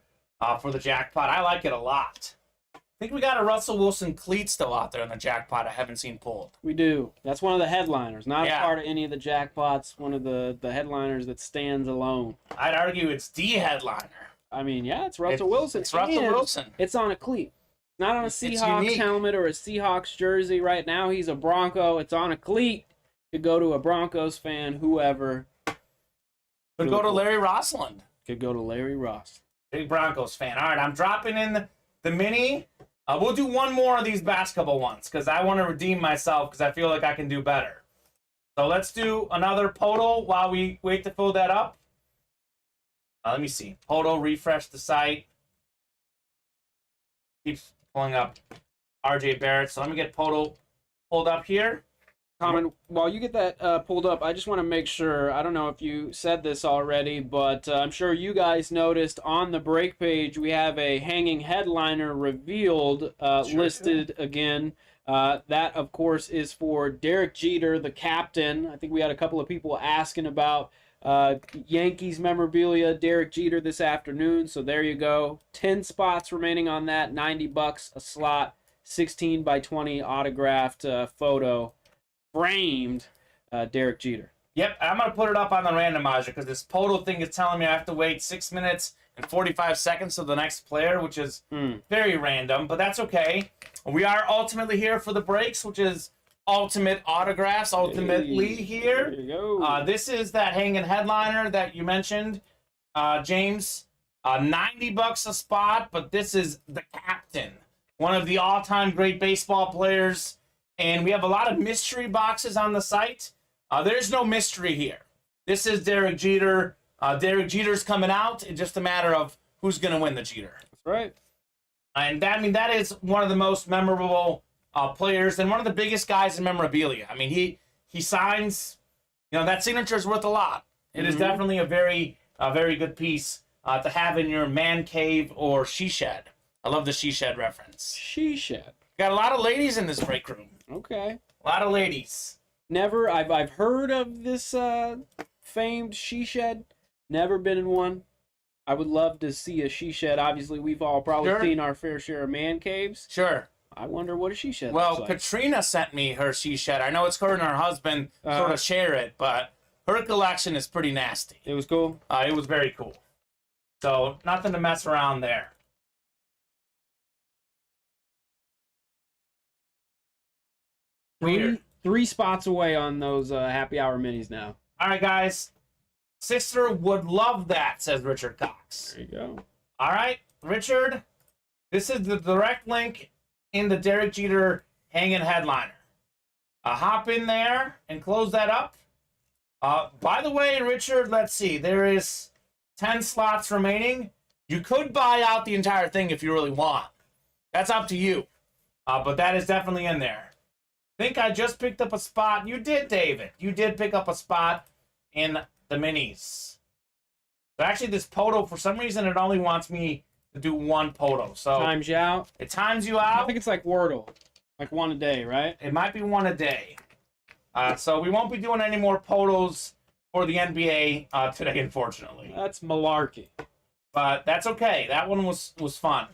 for the jackpot. I like it a lot. I think we got a Russell Wilson cleat still out there in the jackpot I haven't seen pulled. We do. That's one of the headliners. Not a part of any of the jackpots. One of the headliners that stands alone. I'd argue it's the headliner. I mean, yeah, it's Russell Wilson. It's Russell Wilson. It's on a cleat. Not on a Seahawks helmet or a Seahawks jersey right now. He's a Bronco. It's on a cleat. Could go to a Broncos fan, whoever. Could go to Larry Rossland. Could go to Larry Ross. Big Broncos fan. All right, I'm dropping in the mini. We'll do one more of these basketball ones because I want to redeem myself because I feel like I can do better. So let's do another Poto while we wait to fill that up. Let me see. Poto, refresh the site. Keeps pulling up RJ Barrett. So let me get Poto pulled up here. Kamen, while you get that pulled up, I just want to make sure, I don't know if you said this already, but I'm sure you guys noticed on the break page we have a hanging headliner revealed, listed again. That, of course, is for Derek Jeter, the captain. I think we had a couple of people asking about Yankees memorabilia, Derek Jeter this afternoon, so there you go. 10 spots remaining on that, $90 a slot, 16 by 20 autographed photo. Framed Derek Jeter. Yep, I'm going to put it up on the randomizer because this Poto thing is telling me I have to wait 6 minutes and 45 seconds to the next player, which is very random, but that's okay. We are ultimately here for the breaks, which is ultimate autographs, ultimately here. There you go. This is that hanging headliner that you mentioned, James. $90 a spot, but this is the captain, one of the all-time great baseball players. And we have a lot of mystery boxes on the site. There's no mystery here. This is Derek Jeter. Derek Jeter's coming out. It's just a matter of who's going to win the Jeter. That's right. And that is one of the most memorable players and one of the biggest guys in memorabilia. I mean, he signs, that signature is worth a lot. It is definitely a very good piece to have in your man cave or she shed. I love the she shed reference. She shed. Got a lot of ladies in this break room. Okay. A lot of ladies. Never. I've heard of this famed she shed. Never been in one. I would love to see a she shed. Obviously, we've all probably seen our fair share of man caves. Sure. I wonder what a she shed Well, looks like. Katrina sent me her she shed. I know it's her and her husband sort of share it, but her collection is pretty nasty. It was cool? It was very cool. So, nothing to mess around there. Three spots away on those happy hour minis now. All right, guys. Sister would love that, says Richard Cox. There you go. All right, Richard. This is the direct link in the Derek Jeter hanging headliner. Hop in there and close that up. By the way, Richard, let's see. There is 10 slots remaining. You could buy out the entire thing if you really want. That's up to you. But that is definitely in there. I think I just picked up a spot. You did, David. You did pick up a spot in the minis. So actually, this Poto, for some reason, it only wants me to do one Poto. So times you out. It times you out. I think it's like Wordle. Like one a day, right? It might be one a day. So we won't be doing any more Potos for the NBA today, unfortunately. That's malarkey. But that's okay. That one was fun.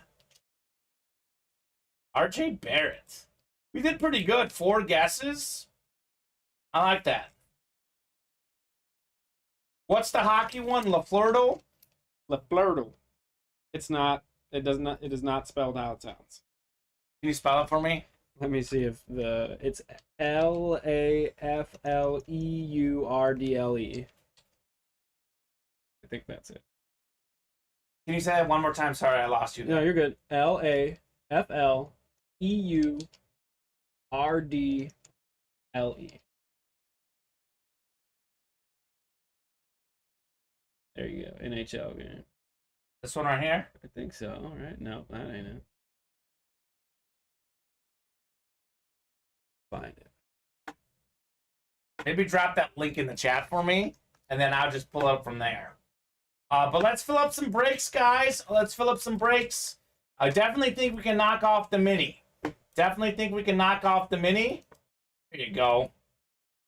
RJ Barrett. We did pretty good. 4 guesses. I like that. What's the hockey one? LaFleur? LaFleur. It's not. It is not spelled how it sounds. Can you spell it for me? Let me see if it's LAFLEURDLE. I think that's it. Can you say that one more time? Sorry, I lost you there. No, you're good. LAFLEURDLE. There you go. NHL game. This one right here? I think so. All right. No, that ain't it. Find it. Maybe drop that link in the chat for me, and then I'll just pull up from there. But let's fill up some breaks, guys. Let's fill up some breaks. I definitely think we can knock off the mini. Definitely think we can knock off the mini. Here you go.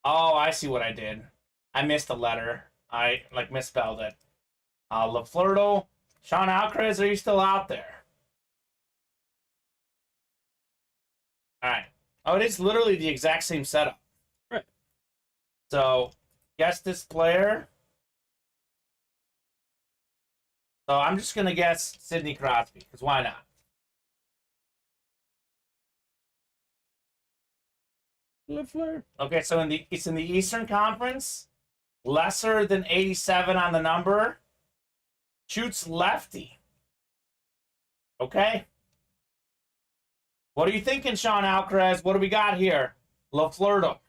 Oh, I see what I did. I missed a letter. I misspelled it. LaFleur, Sean Alcaraz, are you still out there? All right. Oh, it is literally the exact same setup. Right. So, guess this player. So I'm just gonna guess Sidney Crosby, because why not? LaFleur. Okay, so it's in the Eastern Conference. Lesser than 87 on the number. Shoots lefty. Okay. What are you thinking, Sean Alcaraz? What do we got here? LaFleur.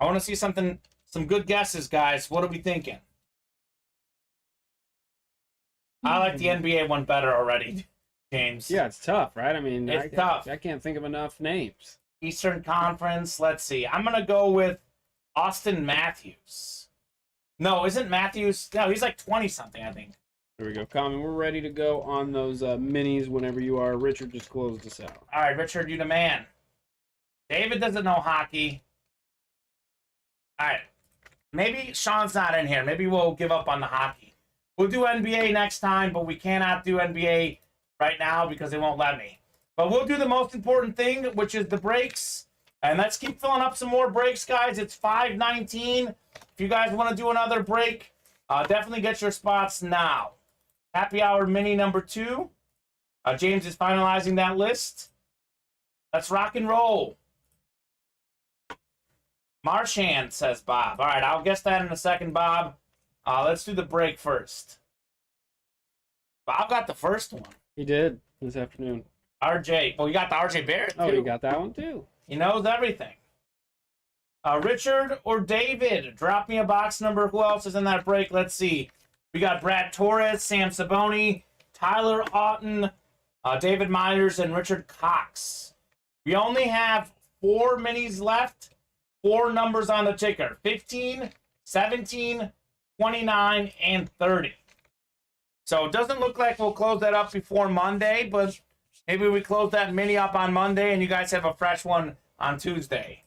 I want to see some good guesses, guys. What are we thinking? I like the NBA one better already, James. Yeah, it's tough, right? I mean, it's tough. I can't think of enough names. Eastern Conference. Let's see. I'm going to go with Austin Matthews. No, isn't Matthews? No, he's like 20-something, I think. There we go. Kamen, we're ready to go on those minis whenever you are. Richard just closed us out. All right, Richard, you the man. David doesn't know hockey. All right. Maybe Sean's not in here. Maybe we'll give up on the hockey. We'll do NBA next time, but we cannot do NBA right now because they won't let me. But we'll do the most important thing, which is the breaks. And let's keep filling up some more breaks, guys. It's 5:19. If you guys want to do another break, definitely get your spots now. Happy Hour Mini number 2. James is finalizing that list. Let's rock and roll. Marchand, says Bob. All right, I'll guess that in a second, Bob. Let's do the break first. Bob got the first one. He did this afternoon. RJ. Oh, you got the RJ Barrett, too. Oh, you got that one, too. He knows everything. Richard or David? Drop me a box number. Who else is in that break? Let's see. We got Brad Torres, Sam Saboni, Tyler Otten, David Myers, and Richard Cox. We only have 4 minis left, 4 numbers on the ticker. 15, 17, 29, and 30. So it doesn't look like we'll close that up before Monday, but maybe we close that mini up on Monday and you guys have a fresh one on Tuesday.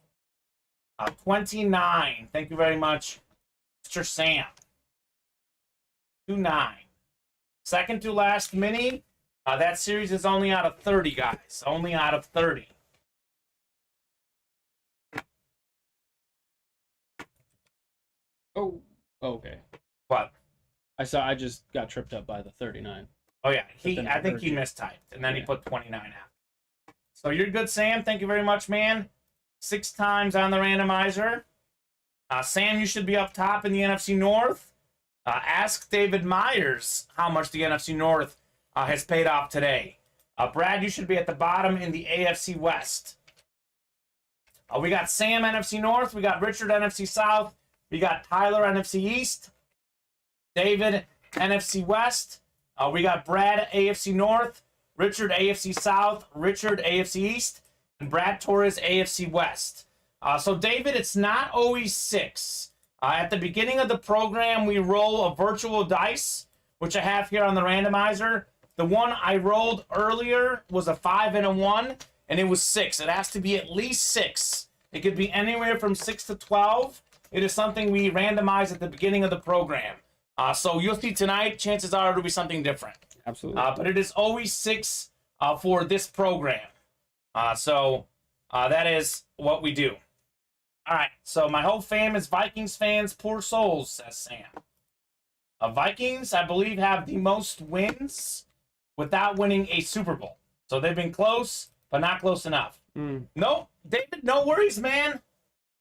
29. Thank you very much, Mr. Sam. 29. Second to last mini. That series is only out of 30, guys. Only out of 30. Oh, okay. What? I just got tripped up by the 39. Oh, yeah. I think he mistyped, and then he put 29 after. So you're good, Sam. Thank you very much, man. 6 times on the randomizer. Sam, you should be up top in the NFC North. Ask David Myers how much the NFC North has paid off today. Brad, you should be at the bottom in the AFC West. We got Sam, NFC North. We got Richard, NFC South. We got Tyler, NFC East. David, NFC West. We got Brad, AFC North. Richard, AFC South. Richard, AFC East. And Brad Torres, AFC West. So, David, it's not always 6. At the beginning of the program, we roll a virtual dice, which I have here on the randomizer. The one I rolled earlier was a 5 and a 1, and it was 6. It has to be at least 6. It could be anywhere from 6 to 12. It is something we randomize at the beginning of the program. So you'll see tonight, chances are it'll be something different. Absolutely. But it is always 6 for this program. So that is what we do. All right, so my whole fam is Vikings fans, poor souls, says Sam. Vikings, I believe, have the most wins without winning a Super Bowl. So they've been close, but not close enough. No, David, no worries, man.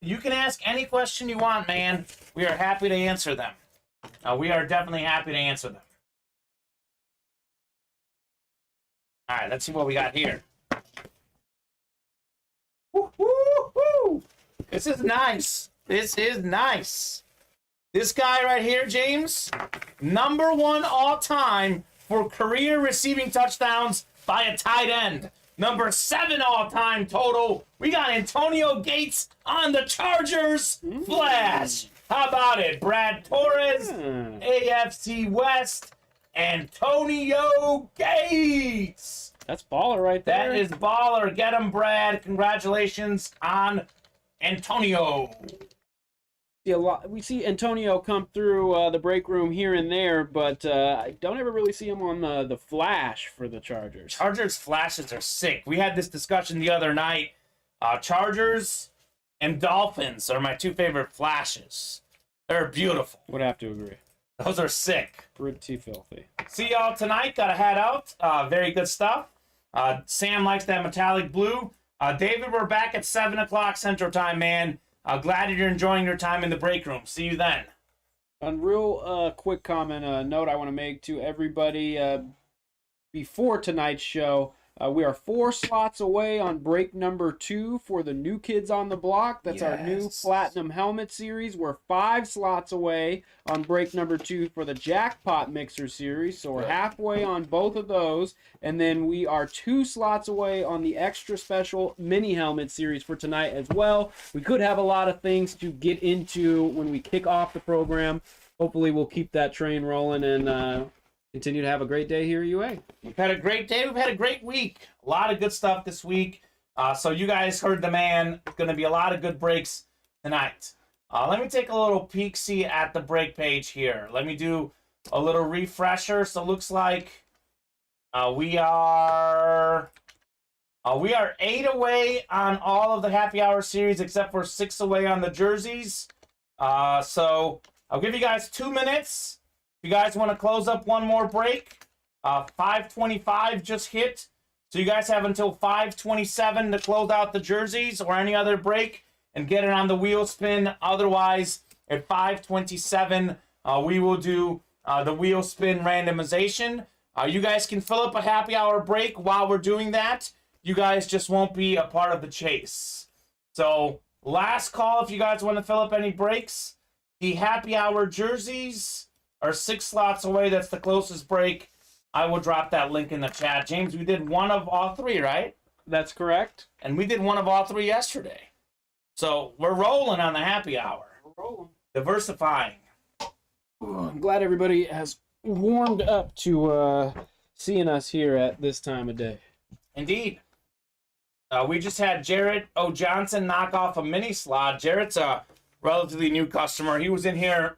You can ask any question you want, man. We are happy to answer them. We are definitely happy to answer them. All right, let's see what we got here. Woo, woo, woo. This is nice. This is nice. This guy right here, James, #1 all time for career receiving touchdowns by a tight end. #7 all time total. We got Antonio Gates on the Chargers. Flash. How about it? Brad Torres, AFC West, Antonio Gates. That's baller right there. That is baller. Get him, Brad. Congratulations on Antonio. We see Antonio come through the break room here and there, but I don't ever really see him on the flash for the Chargers. Chargers flashes are sick. We had this discussion the other night. Chargers and Dolphins are my 2 favorite flashes. They're beautiful. Would have to agree. Those are sick. Pretty filthy. See y'all tonight. Got a hat out. Very good stuff. Sam likes that metallic blue. David, we're back at 7 o'clock Central Time, man. Glad you're enjoying your time in the break room. See you then. A real quick comment, note I want to make to everybody before tonight's show. We are 4 slots away on break number 2 for the New Kids on the Block. That's our new Platinum Helmet Series. We're 5 slots away on break number 2 for the Jackpot Mixer Series. So we're halfway on both of those. And then we are 2 slots away on the extra special Mini Helmet Series for tonight as well. We could have a lot of things to get into when we kick off the program. Hopefully we'll keep that train rolling and continue to have a great day here at UA. We've had a great day. We've had a great week. A lot of good stuff this week. So you guys heard the man. It's going to be a lot of good breaks tonight. Let me take a little peek-see at the break page here. Let me do a little refresher. So it looks like we are 8 away on all of the happy hour series except for 6 away on the jerseys. So I'll give you guys 2 minutes. If you guys want to close up one more break, 5:25 just hit. So you guys have until 5:27 to close out the jerseys or any other break and get it on the wheel spin. Otherwise, at 5:27, we will do the wheel spin randomization. You guys can fill up a happy hour break while we're doing that. You guys just won't be a part of the chase. So last call if you guys want to fill up any breaks. The happy hour jerseys are 6 slots away. That's the closest break. I will drop that link in the chat. James, we did one of all 3, right? That's correct. And we did one of all 3 yesterday. So we're rolling on the happy hour. We're rolling. Diversifying. I'm glad everybody has warmed up to seeing us here at this time of day. Indeed. We just had Jarrett O. Johnson knock off a mini slot. Jarrett's a relatively new customer. He was in here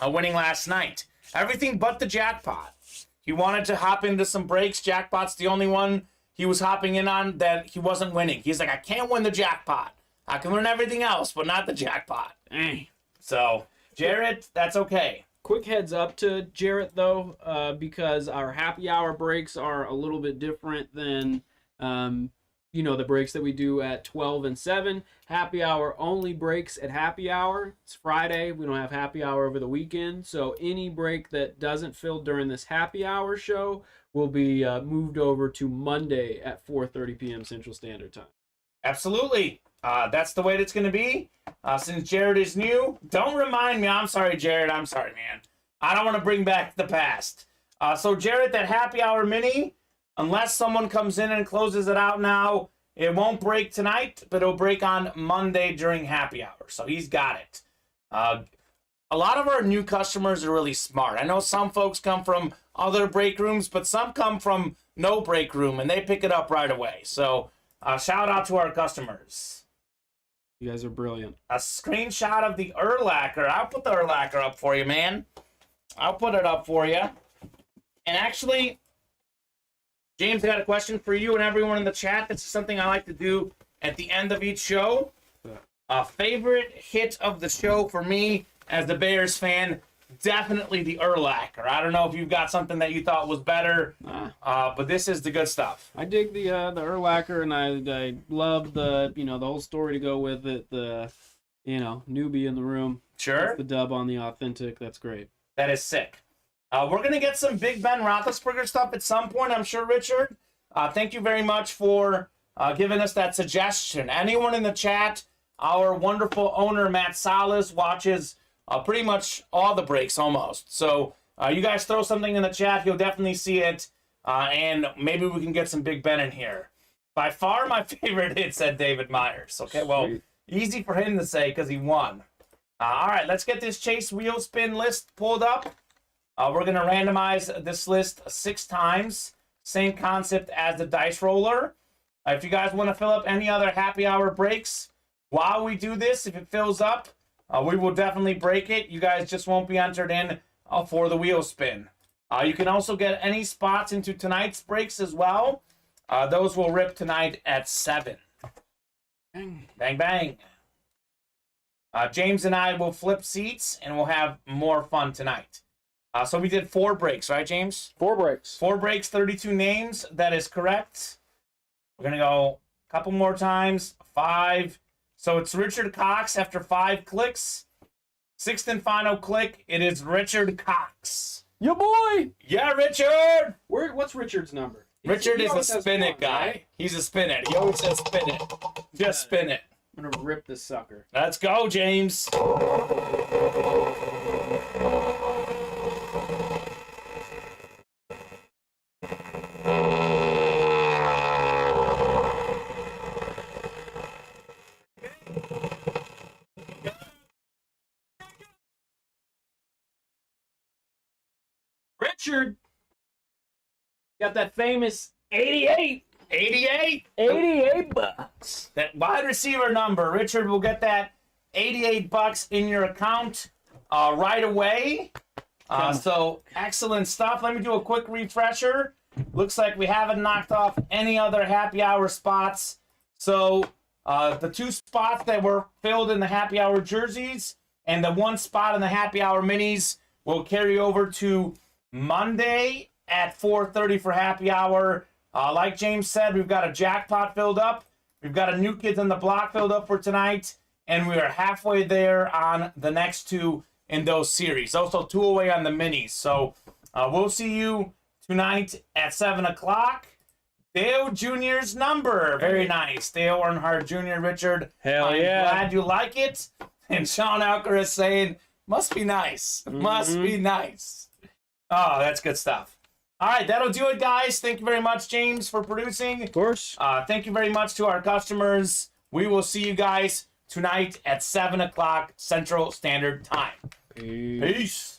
winning last night. Everything but the jackpot. He wanted to hop into some breaks. Jackpot's the only one he was hopping in on that he wasn't winning. He's like, I can't win the jackpot. I can win everything else, but not the jackpot. So, Jarrett, that's okay. Quick heads up to Jarrett, though, because our happy hour breaks are a little bit different than, the breaks that we do at 12 and 7. Happy hour only breaks at happy hour. It's Friday. We don't have happy hour over the weekend. So any break that doesn't fill during this happy hour show will be moved over to Monday at 4:30 p.m. Central Standard Time. Absolutely. That's the way it's going to be. Since Jared is new, don't remind me. I'm sorry, Jared. I'm sorry, man. I don't want to bring back the past. So, Jared, that happy hour mini, unless someone comes in and closes it out now, it won't break tonight, but it'll break on Monday during happy hour. So he's got it. A lot of our new customers are really smart. I know some folks come from other break rooms, but some come from no break room, and they pick it up right away. So shout out to our customers. You guys are brilliant. A screenshot of the Urlacher. I'll put the Urlacher up for you, man. I'll put it up for you. And actually, James, I got a question for you and everyone in the chat. This is something I like to do at the end of each show. Favorite hit of the show for me as the Bears fan, definitely the Urlacher. I don't know if you've got something that you thought was better, but this is the good stuff. I dig the Urlacher, and I love the the whole story to go with it. The newbie in the room. Sure. That's the dub on the authentic. That's great. That is sick. We're going to get some Big Ben Roethlisberger stuff at some point, I'm sure, Richard. Thank you very much for giving us that suggestion. Anyone in the chat, our wonderful owner, Matt Salas, watches pretty much all the breaks almost. So you guys throw something in the chat, he'll definitely see it, and maybe we can get some Big Ben in here. By far my favorite hit, said David Myers. Okay, well, easy for him to say because he won. All right, let's get this Chase wheel spin list pulled up. We're going to randomize this list 6 times. Same concept as the dice roller. If you guys want to fill up any other happy hour breaks while we do this, if it fills up, we will definitely break it. You guys just won't be entered in for the wheel spin. You can also get any spots into tonight's breaks as well. Those will rip tonight at 7. Bang, bang. James and I will flip seats, and we'll have more fun tonight. So we did 4 breaks, right, James? 4 breaks. 4 breaks, 32 names. That is correct. We're going to go a couple more times. 5. So it's Richard Cox after 5 clicks. 6th and final click. It is Richard Cox. Yeah, boy! Yeah, Richard! What's Richard's number? Richard is a spin it guy. Right? He's a spin it. He always says spin it. Just spin it. I'm going to rip this sucker. Let's go, James. Richard got that famous 88. 88? 88 bucks. That wide receiver number. Richard will get that 88 bucks in your account right away. So excellent stuff. Let me do a quick refresher. Looks like we haven't knocked off any other happy hour spots. So the 2 spots that were filled in the happy hour jerseys and the 1 spot in the happy hour minis will carry over to Monday at 4:30 for happy hour. Like James said, we've got a jackpot filled up. We've got a New Kids on the Block filled up for tonight. And we are halfway there on the next 2 in those series. Also 2 away on the minis. So we'll see you tonight at 7 o'clock. Dale Jr.'s number. Very nice. Dale Earnhardt Jr., Richard. Hell I'm yeah. glad you like it. And Sean Alker is saying, must be nice. Must be nice. Oh, that's good stuff. All right, that'll do it, guys. Thank you very much, James, for producing. Of course. Thank you very much to our customers. We will see you guys tonight at 7 o'clock Central Standard Time. Peace. Peace.